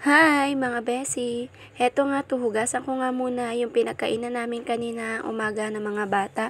Hi mga besi! Heto nga hugasan ko nga muna yung pinagkainan namin kanina umaga ng mga bata.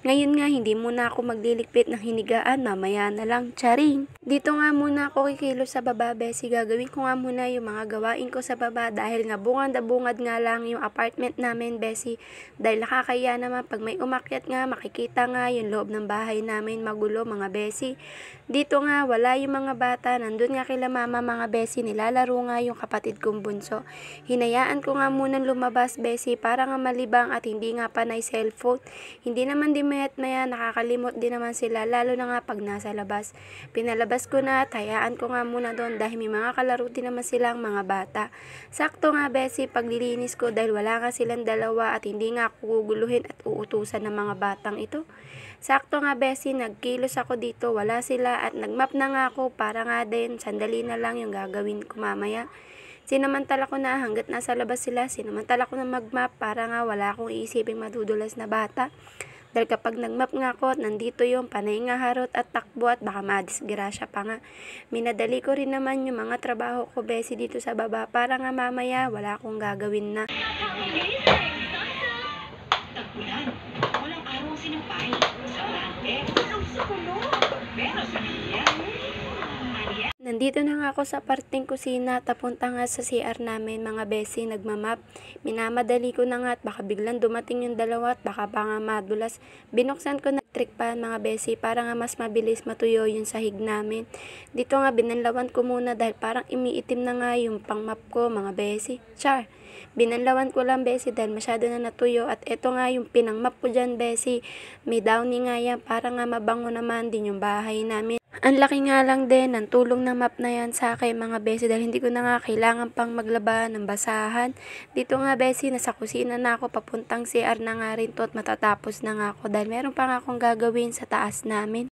Ngayon nga hindi muna ako magliligpit ng hinigaan, mamaya na lang, charing! Dito nga muna ako kikilos sa baba besi, gagawin ko nga muna yung mga gawain ko sa baba dahil nga bungad na bungad nga lang yung apartment namin besi. Dahil nakakaya naman pag may umakyat nga makikita nga yung loob ng bahay namin magulo mga besi. Dito nga wala yung mga bata, nandun nga kila mama mga besi, nilalaro nga yung kapatid kong bunso. Hinayaan ko nga munang lumabas besi para nga malibang at hindi nga panay cellphone. Hindi naman di maya't maya nakakalimot din naman sila lalo na nga pag nasa labas. Pinalabas ko na at hayaan ko nga muna doon dahil may mga kalaro din naman silang mga bata. Sakto nga besi paglilinis ko dahil wala nga silang dalawa at hindi nga ako guguluhin at uutusan ng mga batang ito. Sakto nga besi, nagkilos ako dito, wala sila at nagmap na nga ako para nga din, sandali na lang yung gagawin ko mamaya. Sinamantala ko na hanggat nasa labas sila, sinamantala ko na magmap para nga wala akong iisiping madudulas na bata. Dahil kapag nagmap nga ako at nandito yung panay nga harot at takbo at baka madisgrasya pa nga. Minadali ko rin naman yung mga trabaho ko besi dito sa baba para nga mamaya wala akong gagawin na. Tagpulan, walang araw sinampay. Sa lante, sa puno. Pero sa niya, Nandito na nga ako sa parting kusina, tapunta nga sa CR namin mga besi, nagmamap. Minamadali ko na nga at baka biglang dumating yung dalawa at baka pa nga madulas. Binuksan ko na trick pan mga besi para nga mas mabilis matuyo yung sahig namin. Dito nga binanlawan ko muna dahil parang imiitim na nga yung pangmap ko mga besi. Char! Binanlawan ko lang besi dahil masyado na natuyo at eto nga yung pinangmap ko dyan besi. May downy nga yan para nga mabango naman din yung bahay namin. Ang laki nga lang din ng tulong ng map na yan sa akin mga besi dahil hindi ko na nga kailangan pang maglaba ng basahan. Dito nga besi, nasa kusina na ako, papuntang CR na nga rin to at matatapos na nga ako dahil meron pa nga akong gagawin sa taas namin.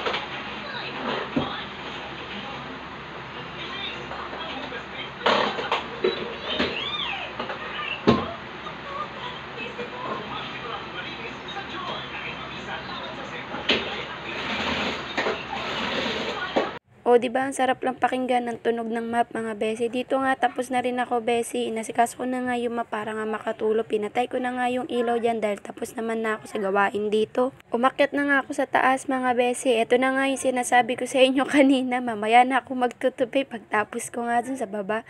O diba ang sarap lang pakinggan ng tunog ng map mga besi. Dito nga tapos na rin ako besi. Inasikas ko na nga yung map para nga makatulog. Pinatay ko na nga yung ilaw dyan dahil tapos naman na ako sa gawain dito. Umakyat na nga ako sa taas mga besi. Ito na nga yung sinasabi ko sa inyo kanina. Mamaya na ako magtutupi pagtapos ko nga dun sa baba.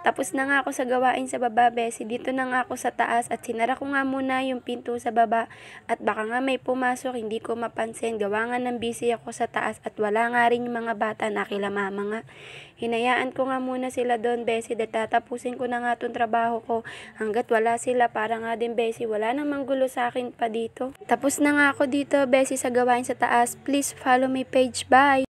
Tapos na nga ako sa gawain sa baba besi. Dito na nga ako sa taas at sinara ko nga muna yung pinto sa baba. At baka nga may pumasok hindi ko mapansin. Gawa nga ng busy ako sa taas at wala nga rin yung mga bata na kila mama nga. Hinayaan ko nga muna sila doon besi dahil tatapusin ko na nga itong trabaho ko hanggat wala sila para nga din besi wala namang gulo sa akin pa dito. Tapos na nga ako dito besi sa gawain sa taas. Please follow my page. Bye!